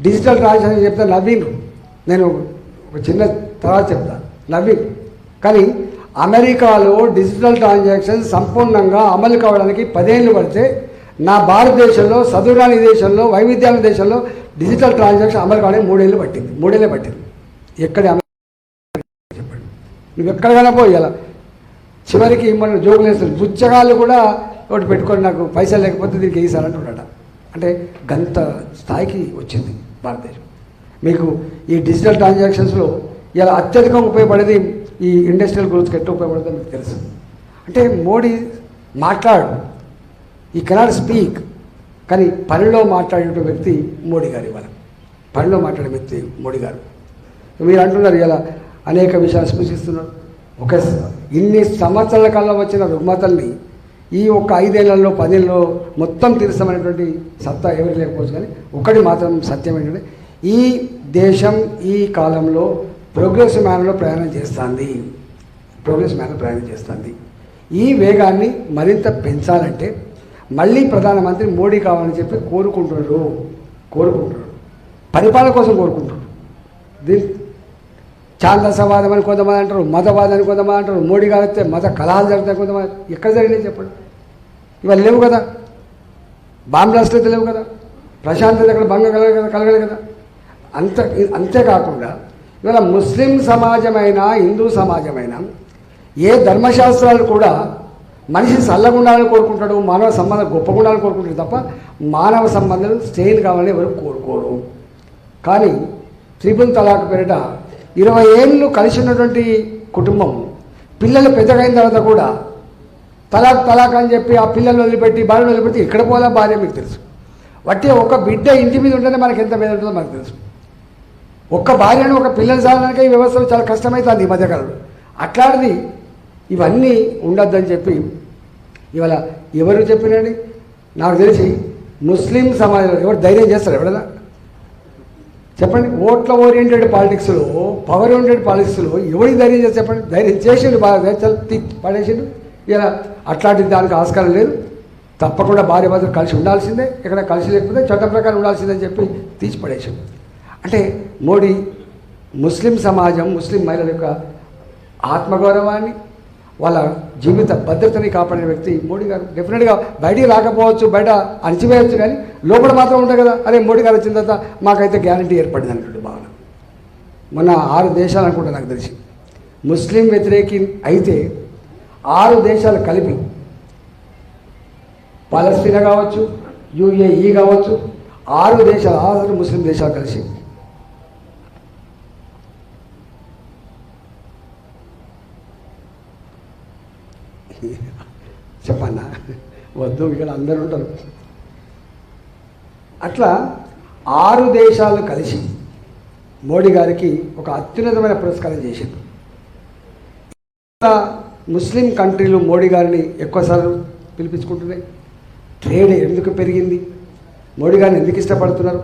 Digital transaction చెప్తా నవ్విండ్రు. నేను ఒక చిన్న తర్వాత చెప్తాను నవ్విండ్రు. కానీ అమెరికాలో డిజిటల్ ట్రాన్సాక్షన్ సంపూర్ణంగా అమలు కావడానికి 10 ఏళ్ళు పడితే నా భారతదేశంలో చదువురాని దేశంలో వైవిధ్యాల దేశంలో డిజిటల్ ట్రాన్సాక్షన్ అమలు కావడానికి 3 ఏళ్ళు పట్టింది. 3 ఏళ్ళే పట్టింది. ఎక్కడ చెప్పండి, నువ్వు ఎక్కడికైనా పోయాల చివరికి మన జోకులు వేస్తారు. బుచ్చగాళ్ళు కూడా ఒకటి పెట్టుకొని నాకు పైసలు లేకపోతే దీనికి వేసారంటున్నాడ. అంటే గంత స్థాయికి వచ్చింది భారతదేశం. మీకు ఈ డిజిటల్ ట్రాన్సాక్షన్స్లో ఇలా అత్యధికంగా ఉపయోగపడేది ఈ ఇండస్ట్రియల్ గ్రోత్కి ఎట్లా ఉపయోగపడుతుందో మీకు తెలుసు. అంటే మోడీ మాట్లాడు, ఈ కెనాట్ స్పీక్, కానీ పనిలో మాట్లాడే వ్యక్తి మోడీ గారు. ఇవాళ పనిలో మాట్లాడే వ్యక్తి మోడీ గారు. మీరు అంటున్నారు ఇలా అనేక విషయాలు స్పృశిస్తున్నారు. ఒక ఇన్ని సంవత్సరాల కాలంలో వచ్చిన రుగ్మతల్ని ఈ ఒక్క 5 ఏళ్లలో 10 ఏళ్ళలో మొత్తం తీరుస్తామనేటువంటి సత్తా ఎవరు లేకపోవచ్చు. కానీ ఒకటి మాత్రం సత్యం ఏంటంటే ఈ దేశం ఈ కాలంలో ప్రోగ్రెస్ మ్యాన్లో ప్రయాణం చేస్తుంది. ఈ వేగాన్ని మరింత పెంచాలంటే మళ్ళీ ప్రధానమంత్రి మోడీ కావాలని చెప్పి కోరుకుంటున్నాడు. పరిపాలన కోసం కోరుకుంటున్నాడు. దీని ఛాందసవాదం అని కొంతమంది అంటారు, మతవాదం అని కొంతమంది అంటారు. మోడీ గారు వస్తే మత కలహాలు జరుగుతాయి కొంతమంది. ఎక్కడ జరిగినాయి చెప్పండి? ఇవాళ లేవు కదా, బాంబ్ బ్లాస్ట్లు అయితే లేవు కదా, ప్రశాంతత అక్కడ భంగం కలగలేదు కదా. అంతేకాకుండా ఇవాళ ముస్లిం సమాజమైనా హిందూ సమాజమైనా ఏ ధర్మశాస్త్రాలు కూడా మనిషి చల్లగా ఉండాలని కోరుకుంటాడు, మానవ సంబంధం గొప్పగా ఉండాలని కోరుకుంటాడు తప్ప మానవ సంబంధాలు స్ట్రెయిన్ కావాలని ఎవరు కోరుకోరు. కానీ త్రిపుల్ తలాక్ పేరిట 20 ఏళ్ళు కలిసి ఉన్నటువంటి కుటుంబం పిల్లలు పెద్దగా అయిన తర్వాత కూడా తలాక్ అని చెప్పి ఆ పిల్లలు వదిలిపెట్టి భార్యను వదిలిపెట్టి ఎక్కడ పోదా భార్య మీకు తెలుసు. వట్టి ఒక బిడ్డ ఇంటి మీద ఉంటేనే మనకి ఎంత మీద ఉంటుందో మనకు తెలుసు. ఒక్క భార్యను ఒక పిల్లలు సాధనకే ఈ వ్యవస్థలో చాలా కష్టమవుతుంది ఈ మధ్యకాలంలో. అట్లాంటిది ఇవన్నీ ఉండొద్దని చెప్పి ఇవాళ ఎవరు చెప్పినండి? నాకు తెలిసి ముస్లిం సమాజంలో ఎవరు ధైర్యం చేస్తారు? ఎవరైనా చెప్పండి. ఓట్ల ఓరియంటెడ్ పాలిటిక్స్లో, పవర్ ఓరియంటెడ్ పాలిటిక్స్లో ఎవరికి ధైర్యం చేసి చెప్పండి? ధైర్యం చేసిండు, బాగా పడేసిండు. ఇలా అట్లాంటి దానికి ఆస్కారం లేదు. తప్పకుండా భార్య భర్తలు కలిసి ఉండాల్సిందే, ఇక్కడ కలిసి లేకపోతే చట్టం ప్రకారం ఉండాల్సిందని చెప్పి తీసి పడేసిండు. అంటే మోడీ ముస్లిం సమాజం, ముస్లిం మహిళల యొక్క ఆత్మగౌరవాన్ని, వాళ్ళ జీవిత భద్రతని కాపాడే వ్యక్తి మోడీ గారు. డెఫినెట్గా బయటికి రాకపోవచ్చు, బయట అణచివేయచ్చు, కానీ లోపల మాత్రం ఉంటుంది కదా. అరే మోడీ గారు వచ్చిన తర్వాత మాకైతే గ్యారంటీ ఏర్పడింది అన్నట్టు భావన. మొన్న 6 దేశాలు అనుకుంటా నాకు తెలిసి ముస్లిం వ్యతిరేకి అయితే 6 దేశాలు కలిపి, పాలస్తీనా కావచ్చు, యుఏఈ కావచ్చు, 6 దేశాలు, 6 ముస్లిం దేశాలు కలిసి చెప్పన్నా వద్దు, ఇక్కడ అందరూ ఉంటారు. అట్లా 6 దేశాలు కలిసి మోడీ గారికి ఒక అత్యున్నతమైన పురస్కారం చేసింది. ముస్లిం కంట్రీలు మోడీ గారిని ఎక్కువసార్లు పిలిపించుకుంటున్నాయి. ట్రేడ్ ఎందుకు పెరిగింది, మోడీ గారిని ఎందుకు ఇష్టపడుతున్నారు?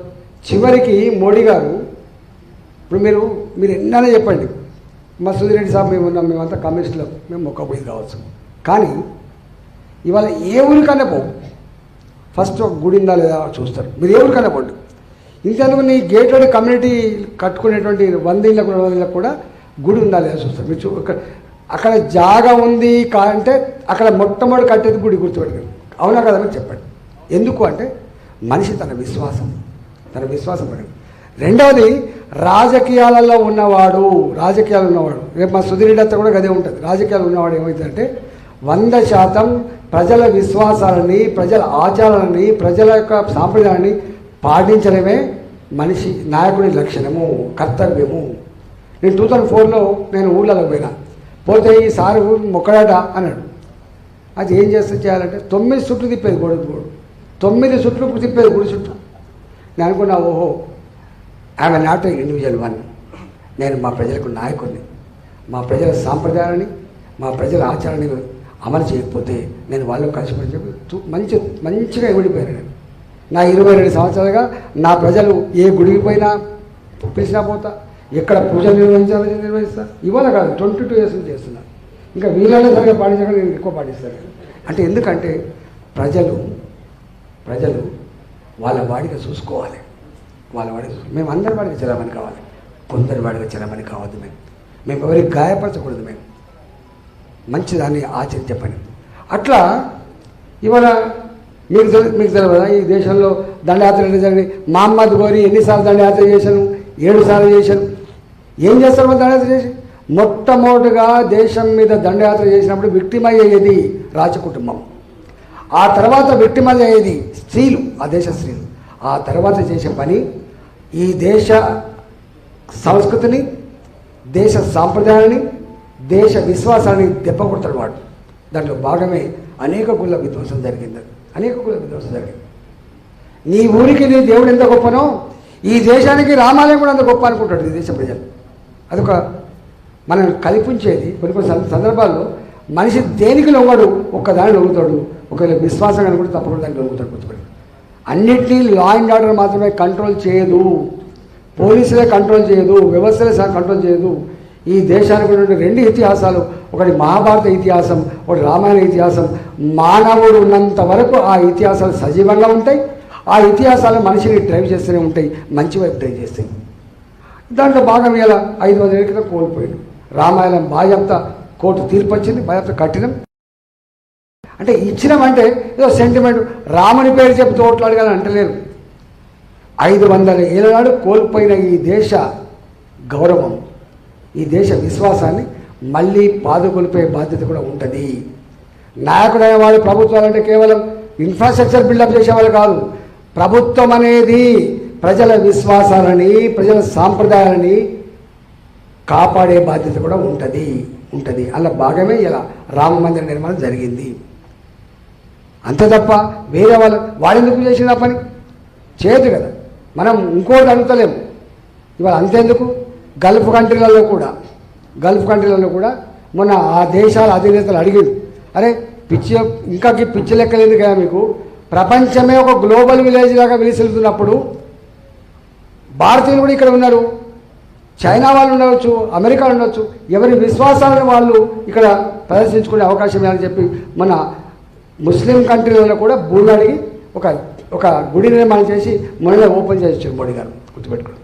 చివరికి మోడీ గారు ఇప్పుడు మీరు ఎన్నైనా చెప్పండి, మా సుధీరెడ్డి సాబ్ మేము ఉన్నాం, మేమంతా కమ్యూనిస్టులు, మేము మొక్కపోయింది కావచ్చు, కానీ ఇవాళ ఏ ఊరికన్నా పో, ఫస్ట్ ఒక గుడి ఉందా లేదా చూస్తారు. మీరు ఏ ఊరికన్నా పోండి. ఇంతకు నీ గేటెడ్ కమ్యూనిటీ కట్టుకునేటువంటి 100 ఇళ్ళకు 200 ఇళ్ళకు కూడా గుడి ఉందా లేదా చూస్తారు. మీరు అక్కడ జాగా ఉంది అంటే అక్కడ మొట్టమొదటి కట్టేది గుడి, గుర్తుపెట్టండి. అవునా కదా మీరు చెప్పండి. ఎందుకు అంటే మనిషి తన విశ్వాసం పడండి. రెండవది రాజకీయాలలో ఉన్నవాడు, రేపు మా సుధీరెడ్డి అంతా కూడా గదే ఉంటుంది. రాజకీయాలు ఉన్నవాడు ఏమవుతుందంటే 100% ప్రజల విశ్వాసాలని, ప్రజల ఆచారాలని, ప్రజల యొక్క సాంప్రదాయాన్ని పాటించడమే మనిషి నాయకుడి లక్షణము, కర్తవ్యము. నేను 2004లో నేను ఊళ్ళలో పోతే ఈ సారు మొక్కడాట అన్నాడు. అది ఏం చేయాలంటే 9 చుట్లు తిప్పేది గోడు 9 చుట్లు తిప్పేది గుడి చుట్టూ. నేను అనుకున్నా, ఓహో ఐఎమ్ నాట్ ఇండివిజువల్ వన్, నేను మా ప్రజలకు నాయకుడిని. మా ప్రజల సాంప్రదాయాన్ని, మా ప్రజల ఆచారాన్ని అమలు చేయకపోతే నేను వాళ్ళు కలిసిపోయి చెప్పి మంచిగా ఇవిడిపోయాను. నేను నా 22 సంవత్సరాలుగా నా ప్రజలు ఏ గుడికి పోయినా పిలిచినా పోతా, ఎక్కడ పూజలు నిర్వహిస్తా. ఇవాళ కాదు, 22 years నుంచి చేస్తున్నా. ఇంకా వీళ్ళనే సరిగా పాటించక నేను ఎక్కువ పాటిస్తాను. అంటే ఎందుకంటే ప్రజలు వాళ్ళ వాడిగా చూసుకోవాలి. వాళ్ళ వాడికి మేము అందరి వాడికి చలామణి కావాలి, కొందరి వాడికి చలామణి కావద్దు. మేము ఎవరికి గాయపరచకూడదు, మేము మంచిదాన్ని ఆచరించే పని. అట్లా ఇవాళ మీకు తెలియదు కదా, ఈ దేశంలో దండయాత్ర జరిగింది. మహమ్మద్ గోరి ఎన్నిసార్లు దండయాత్ర చేశాను? 7 సార్లు చేశాను. ఏం చేస్తారు వాళ్ళు దండయాత్ర చేసి? మొట్టమొదటిగా దేశం మీద దండయాత్ర చేసినప్పుడు విక్టిమ్ అయ్యేది రాజకుటుంబం, ఆ తర్వాత విక్టిమ్ అయ్యేది స్త్రీలు, ఆ దేశ స్త్రీలు. ఆ తర్వాత చేసే పని ఈ దేశ సంస్కృతిని, దేశ సాంప్రదాయాన్ని, దేశ విశ్వాసాన్ని దెబ్బ కొడతాడు వాడు. దాంట్లో భాగమే అనేక గుళ్ళ విధ్వంసం జరిగింది. నీ ఊరికి నీ దేవుడు ఎంత గొప్పనో ఈ దేశానికి రామాలయం కూడా అంత గొప్ప అనుకుంటాడు ఈ దేశ ప్రజలు. అదొక మనం కల్పించేది. కొన్ని సందర్భాల్లో మనిషి దేనికి లొంగడు, ఒక్కదాని లొంగుతాడు. ఒకవేళ విశ్వాసం కనుకుంటే తప్పకుండా దానికి లొంగుతాడు. గుర్తుపెట్టి అన్నిటినీ లా అండ్ ఆర్డర్ మాత్రమే కంట్రోల్ చేయదు, పోలీసులే కంట్రోల్ చేయదు, వ్యవస్థలే కంట్రోల్ చేయదు. ఈ దేశానికి ఉన్నటువంటి 2 ఇతిహాసాలు, ఒకటి మహాభారత ఇతిహాసం, ఒకటి రామాయణ ఇతిహాసం. మానవుడు ఉన్నంత వరకు ఆ ఇతిహాసాలు సజీవంగా ఉంటాయి. ఆ ఇతిహాసాలు మనిషిని డ్రైవ్ చేస్తూనే ఉంటాయి, మంచి వైపు డ్రైవ్ చేస్తాయి. దాంట్లో భాగం ఇలా 500 ఏళ్ళ క్రితం కోల్పోయాడు. రామాయణం బాజంతా కోర్టు తీర్పు వచ్చింది, బాజంతా కట్టినం. అంటే ఇచ్చినామంటే ఏదో సెంటిమెంట్, రాముని పేరు చెప్పి తోట్లు అడగాలని అంటలేరు. 500 ఏళ్ళ నాడు కోల్పోయిన ఈ దేశ గౌరవం, ఈ దేశ విశ్వాసాన్ని మళ్ళీ పాదుకొల్పే బాధ్యత కూడా ఉంటుంది. నాయకుడైన వాళ్ళు ప్రభుత్వాలంటే కేవలం ఇన్ఫ్రాస్ట్రక్చర్ బిల్డప్ చేసేవాళ్ళు కాదు. ప్రభుత్వం అనేది ప్రజల విశ్వాసాలని, ప్రజల సాంప్రదాయాలని కాపాడే బాధ్యత కూడా ఉంటుంది. అలా భాగమే ఇలా రామ మందిర నిర్మాణం జరిగింది. అంతే తప్ప వేరే వాళ్ళు ఎందుకు చేసిన పని చేయదు కదా. మనం ఇంకోటి అడుగుతలేము. ఇవాళ అంతేందుకు గల్ఫ్ కంట్రీలలో కూడా మొన్న ఆ దేశాల అధినేతలు అడిగింది, అరే పిచ్చి లెక్కలేదు కదా మీకు, ప్రపంచమే ఒక గ్లోబల్ విలేజ్ లాగా విలిసిల్లుతున్నప్పుడు భారతీయులు కూడా ఇక్కడ ఉన్నారు, చైనా వాళ్ళు ఉండవచ్చు, అమెరికా ఉండవచ్చు, ఎవరి విశ్వాసాలను వాళ్ళు ఇక్కడ ప్రదర్శించుకునే అవకాశం అని చెప్పి మన ముస్లిం కంట్రీలలో కూడా భూమి అడిగి ఒక గుడి నిర్మాణం చేసి మొన్న ఓపెన్ చేయించారు మోడీ గారు. గుర్తుపెట్టుకోండి.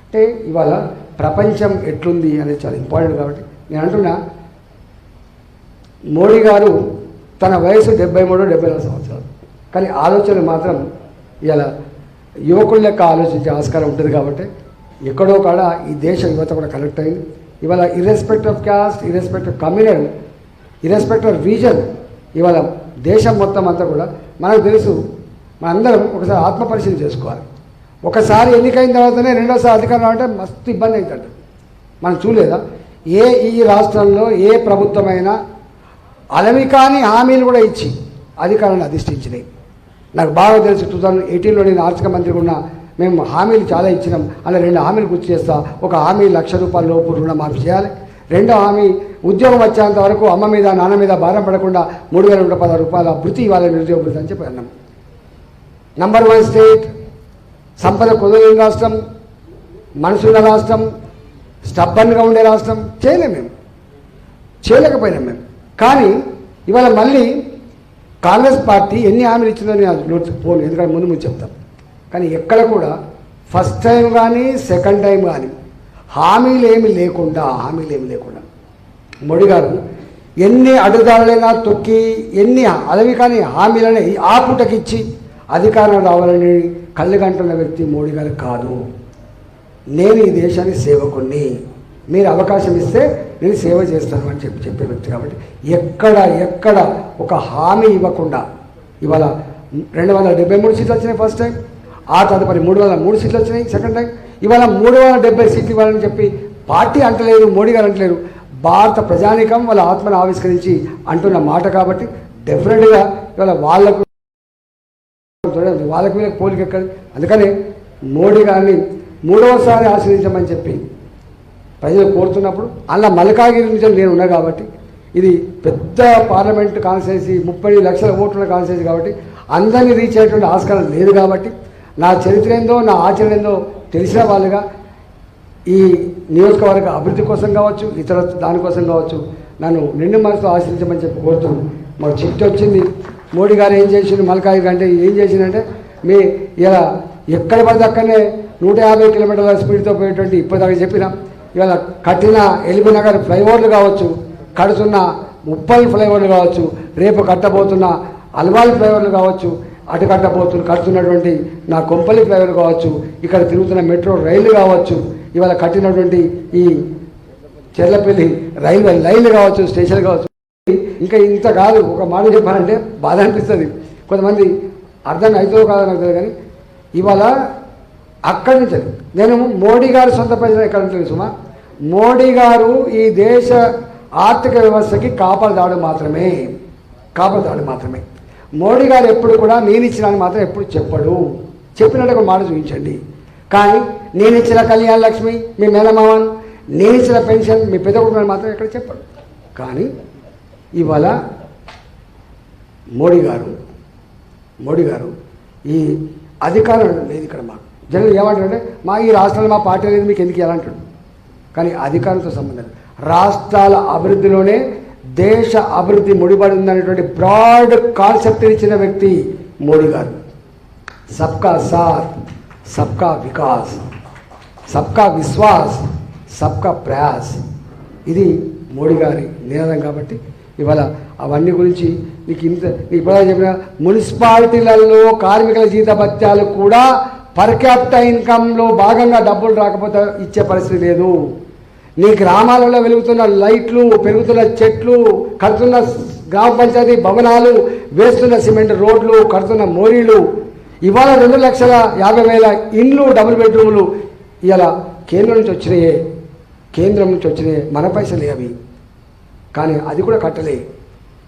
అంటే ఇవాళ ప్రపంచం ఎట్లుంది అనేది చాలా ఇంపార్టెంట్. కాబట్టి నేను అంటున్నా, మోడీ గారు తన వయసు 73-74 సంవత్సరాలు, కానీ ఆలోచనలు మాత్రం ఇలా యువకుల లెక్క ఆలోచించే ఆస్కారం ఉంటుంది. కాబట్టి ఎక్కడో కాడ ఈ దేశ యువత కూడా కనెక్ట్ అయింది. ఇవాళ irrespective of caste, irrespective of communal, irrespective of reason, ఇవాళ దేశం మొత్తం అంతా కూడా మనకు తెలుసు. మనందరం ఒకసారి ఆత్మపరిశీలన చేసుకోవాలి. ఒకసారి ఎన్నికైన తర్వాతనే రెండోసారి అధికారం అంటే మస్తు ఇబ్బంది అవుతుంది. మనం చూడలేదా, ఈ రాష్ట్రంలో ఏ ప్రభుత్వమైనా అలవి కాని హామీలు కూడా ఇచ్చి అధికారాన్ని అధిష్ఠించినాయి. నాకు బాగా తెలుసు. 2018లో నేను ఆర్థిక మంత్రిగా ఉన్న మేము హామీలు చాలా ఇచ్చినాం. అలా 2 హామీలు గుర్తు చేస్తా. ఒక హామీ ₹1,00,000 లోపు రుణమాఫీ చేయాలి. రెండో హామీ ఉద్యోగం వచ్చేంత వరకు అమ్మ మీద నాన్న మీద భారం పడకుండా ₹3,116 భృతి ఇవ్వాలి, నిరుద్యోగ భృతి అని చెప్పి అన్నాం. నంబర్ 1 స్టేట్, సంపద కుదరని రాష్ట్రం, మనసున్న రాష్ట్రం, స్టబ్బన్గా ఉండే రాష్ట్రం. చేయలేకపోయినాం మేము. కానీ ఇవాళ మళ్ళీ కాంగ్రెస్ పార్టీ ఎన్ని హామీలు ఇచ్చిందో నేను పోను, ఎందుకంటే ముందు చెప్తాం. కానీ ఎక్కడ కూడా ఫస్ట్ టైం కానీ సెకండ్ టైం కానీ హామీలు ఏమి లేకుండా మోడీ గారు ఎన్ని అడుగుదారులైనా తొక్కి, ఎన్ని అలవి కానీ హామీలని ఆ పూటకిచ్చి అధికారం రావాలని కళ్ళగంటున్న వ్యక్తి మోడీ గారు కాదు. నేను ఈ దేశానికి సేవకుణ్ణి, మీరు అవకాశం ఇస్తే నేను సేవ చేస్తాను అని చెప్పే వ్యక్తి. కాబట్టి ఎక్కడ ఒక హామీ ఇవ్వకుండా ఇవాళ 273 సీట్లు వచ్చినాయి ఫస్ట్ టైం, ఆ తదుపరి 303 సీట్లు వచ్చినాయి సెకండ్ టైం. ఇవాళ 370 సీట్లు ఇవ్వాలని చెప్పి పార్టీ అంటలేరు, మోడీ గారు అంటలేరు, భారత ప్రజానీకం వాళ్ళ ఆత్మను ఆవిష్కరించి అంటున్న మాట. కాబట్టి డెఫినెట్గా ఇవాళ వాళ్ళకు వీళ్ళకి పోలిక ఎక్కడి. అందుకని మోడీ గారిని 3వసారి ఆశ్రయించమని చెప్పి ప్రజలు కోరుతున్నప్పుడు అలా మల్కాగిరి నుంచి నేను ఉన్నా కాబట్టి ఇది పెద్ద పార్లమెంట్ కాన్స్టిట్యున్సీ, 30 లక్షల ఓట్ల కాన్స్టిట్యున్సీ కాబట్టి అందరినీ రీచ్ అయ్యేటువంటి ఆస్కారం లేదు. కాబట్టి నా చరిత్ర ఏందో, నా ఆచరణ ఏందో తెలిసిన వాళ్ళుగా ఈ నియోజకవర్గ అభివృద్ధి కోసం కావచ్చు, ఇతర దానికోసం కావచ్చు నన్ను నిండు మనసుతో ఆశ్రయించమని చెప్పి కోరుతున్నాను. మాకు చిట్టి వచ్చింది, మోడీ గారు ఏం చేసిండు మల్కాగిరి అంటే ఏం చేసిందంటే, మీ ఇలా ఎక్కడ పడితే అక్కడనే 150 కిలోమీటర్ల స్పీడ్తో పోయేటువంటి ఇప్పటిదాకా చెప్పిన ఇవాళ కట్టిన ఎల్బీ నగర్ ఫ్లైఓవర్లు కావచ్చు, కడుతున్న ఉప్పల్ ఫ్లైఓవర్లు కావచ్చు, రేపు కట్టబోతున్న అల్వాల్ ఫ్లైఓవర్లు కావచ్చు, అటు కడుతున్నటువంటి నా కొంపల్లి ఫ్లైఓవర్లు కావచ్చు, ఇక్కడ తిరుగుతున్న మెట్రో రైళ్లు కావచ్చు, ఇవాళ కట్టినటువంటి ఈ చెర్లపల్లి రైల్వే లైన్లు కావచ్చు, స్టేషన్లు కావచ్చు. ఇంకా ఇంత కాదు, ఒక మాట చెప్పాలంటే బాధ అనిపిస్తుంది. కొంతమంది అర్థం అవుతుందో కాదో నాకు తెలియదు, కానీ ఇవాళ అక్కడి నుంచి నేను మోడీ గారు సొంత ప్రజలు ఎక్కడ ఉంటుంది సుమా, మోడీ గారు ఈ దేశ ఆర్థిక వ్యవస్థకి కాపలాదాడు మాత్రమే. మోడీ గారు ఎప్పుడు కూడా నేను ఇచ్చినాను మాత్రం ఎప్పుడు చెప్పడు. చెప్పినట్టు ఒక మాట చూపించండి. కానీ నేను ఇచ్చిన కళ్యాణ లక్ష్మి మీ మేనమావన్, నేను ఇచ్చిన పెన్షన్ మీ పెద్ద కుటుంబాన్ని మాత్రం ఎక్కడ చెప్పడు. కానీ ఇవాళ మోడీ గారు ఈ అధికారం లేదు ఇక్కడ. మాకు జనరల్ ఏమంటారంటే మా ఈ రాష్ట్రాలు మా పార్టీ లేదు మీకు ఎందుకు ఎలా అంటాడు. కానీ అధికారంతో సంబంధం, రాష్ట్రాల అభివృద్ధిలోనే దేశ అభివృద్ధి ముడిపడి ఉందనేటువంటి బ్రాడ్ కాన్సెప్ట్ ఇచ్చిన వ్యక్తి మోడీ గారు. సబ్కా సాత్, సబ్కా వికాస్, సబ్కా విశ్వాస్, సబ్కా ప్రయాస్, ఇది మోడీ గారి నినాదం. కాబట్టి ఇవాళ అవన్నీ గురించి నీకు ఇప్పుడు చెప్పిన మున్సిపాలిటీలలో కార్మికుల జీతభత్యాలు కూడా పర్ క్యాపిటా ఇన్కంలో భాగంగా డబ్బులు రాకపోతే ఇచ్చే పరిస్థితి లేదు. నీ గ్రామాలలో వెలుగుతున్న లైట్లు, పెరుగుతున్న చెట్లు, కడుతున్న గ్రామ పంచాయతీ భవనాలు, వేస్తున్న సిమెంట్ రోడ్లు, కడుతున్న మోరీలు, ఇవాళ 2,50,000 ఇండ్లు డబుల్ బెడ్రూములు ఇవాళ కేంద్రం నుంచి వచ్చినాయే, మన పైసలే అవి. కానీ అది కూడా కట్టలే.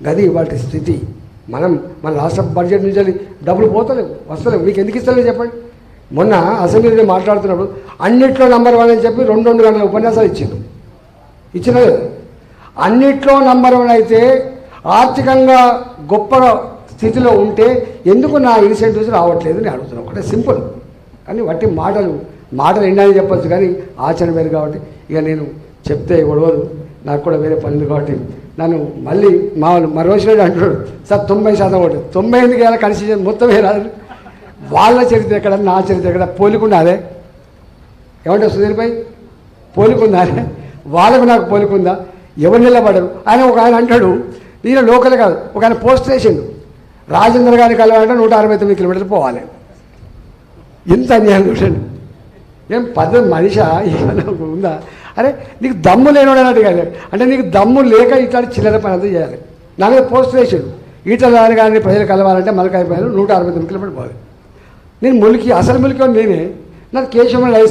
గది వాటి స్థితి. మన రాష్ట్ర బడ్జెట్ నుంచి డబ్బులు పోతలేవు, వస్తలేవు. మీకు ఎందుకు ఇస్తలేదు చెప్పండి. మొన్న అసెంబ్లీలో మాట్లాడుతున్నప్పుడు అన్నిట్లో నంబర్ 1 అని చెప్పి 2 గంటల ఉపన్యాసాలు ఇచ్చిన అన్నిట్లో నంబర్ 1 అయితే ఆర్థికంగా గొప్ప స్థితిలో ఉంటే ఎందుకు నా ఇన్సెంటివ్స్ రావట్లేదు అని అడుగుతున్నాను. ఒకటే సింపుల్. కానీ వాటి మాటలు ఎండని చెప్పచ్చు, కానీ ఆచరణ వేరు. కాబట్టి ఇక నేను చెప్తే ఒడవదు, నాకు కూడా వేరే పనులు. కాబట్టి నన్ను మళ్ళీ మా రోజులేడు అంటున్నాడు, సార్ 90% ఓటు, 90 ఎందుకు ఎలా కన్సిడర్ మొత్తమే రాదు. వాళ్ళ చరిత్ర ఎక్కడ, నా చరిత్ర ఎక్కడ, పోలికుండాదే. ఏమంటారు సుధీర్ భాయ్, పోలికుందానే? వాళ్ళకు నాకు పోలికుందా? ఎవరు నిలబడరు. ఒక ఆయన అంటాడు, ఈయన లోకల్ కాదు, ఒక ఆయన పోస్ట్ వేసిండు, రాజేంద్ర గారికి కలవాలంటే 169 కిలోమీటర్లు పోవాలి. ఇంత అన్యాయం చూడండి. ఏం పద్ధతి మనిషా ఉందా? అరే నీకు దమ్ము లేనివాడు అన్నట్టు కాదు. అంటే నీకు దమ్ము లేక ఇట్లాంటి చిల్లర పని అంతా చేయాలి. నా మీద పోస్ట్ వేసాడు, ఈటల కానీ ప్రజలు కలవాలంటే మలకాయపల్లి 169 కిలోమీటర్లు పోవాలి. నేను అసలు ములికి నేనే. నాది కేశవన్ హై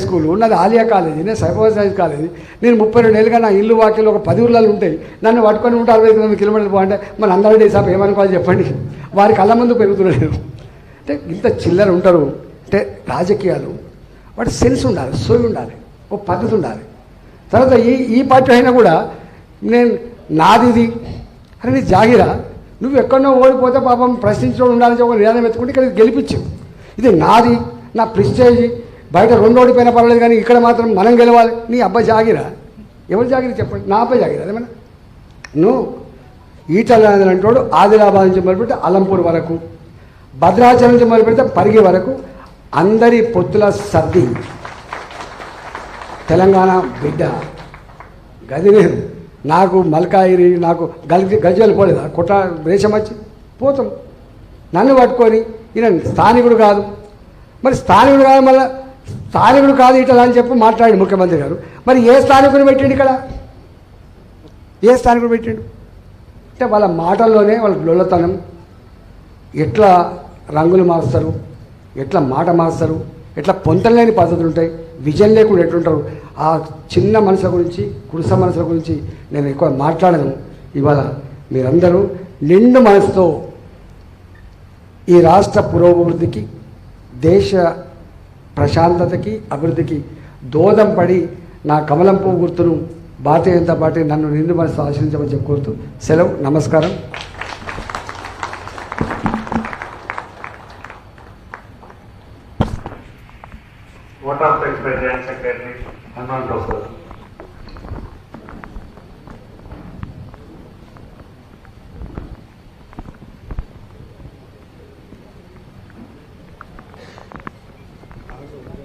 స్కూలు, నాది ఆలియా కాలేజీ, నేను సైఫోసైజ్ కాలేజీ. నేను 32 ఏళ్ళుగా నా ఇల్లు వాక్యలో ఒక 10 ఊర్లలో ఉంటాయి. నన్ను పట్టుకొని 169 కిలోమీటర్లు పోవాలంటే మన అందరినీ సార్ ఏమనుకోవాలి చెప్పండి. వారి కళ్ళ ముందు పెరుగుతున్నాను. అంటే ఇంత చిల్లర ఉంటారు. అంటే రాజకీయాలు వాటి సెన్స్ ఉండాలి, సోయి ఉండాలి, ఒక పద్ధతి ఉండాలి. తర్వాత ఈ పార్టీ అయినా కూడా నేను నాది అరే నీ జాగిరా, నువ్వు ఎక్కడో ఓడిపోతే పాపం ప్రశ్నించడం ఉండాలని ఒక నిదానం ఎత్తుకుంటే ఇక్కడ గెలిపించు. ఇది నాది, నా ప్రిస్టేజ్. బయట 2 ఓడిపోయినా పర్వాలేదు, కానీ ఇక్కడ మాత్రం మనం గెలవాలి. నీ అబ్బాయి జాగిరా, ఎవరు జాగిరి చెప్పండి? నా అబ్బాయి జాగిరా. అదేమన్నా నువ్వు ఈటల అంటాడు ఆదిలాబాద్ నుంచి మొదలుపెడితే అలంపూర్ వరకు, భద్రాచలం నుంచి మొదలుపెడితే పరిగి వరకు అందరి పొత్తుల సర్ది. తెలంగాణ బిడ్డ గది నేను, నాకు మల్కాయిరి, నాకు గజ్జలు పోలేదా కొట్ట రేషం వచ్చి పోతాం. నన్ను పట్టుకొని ఈయన స్థానికుడు కాదు, మరి స్థానికుడు కాదు, మళ్ళీ స్థానికుడు కాదు ఇట్లా అని చెప్పి మాట్లాడి ముఖ్యమంత్రి గారు. మరి ఏ స్థానికుడు పెట్టిండు ఇక్కడ? ఏ స్థానికుడు పెట్టిండు? అంటే వాళ్ళ మాటల్లోనే వాళ్ళ లొల్లతనం, ఎట్లా రంగులు మారుస్తారు, ఎట్లా మాట మారుస్తారు, ఎట్లా పొంతలేని పద్ధతులు ఉంటాయి, విజన్ లేకుండా ఎట్లుంటారు. ఆ చిన్న మనసుల గురించి, కురుస మనసుల గురించి నేను ఎక్కువ మాట్లాడను. ఇవాళ మీరందరూ నిండు మనసుతో ఈ రాష్ట్ర పురోభివృద్ధికి, దేశ ప్రశాంతతకి, అభివృద్ధికి దోదం పడి నా కమలం పువ్వు గుర్తును భారతీయ జనతా పార్టీ నన్ను నిండు మనసు ఆశీర్వదించమని చెప్పుకోరుతూ సెలవు. నమస్కారం. Vote of thanks by Joint Secretary Hanuman Sir. చేసేది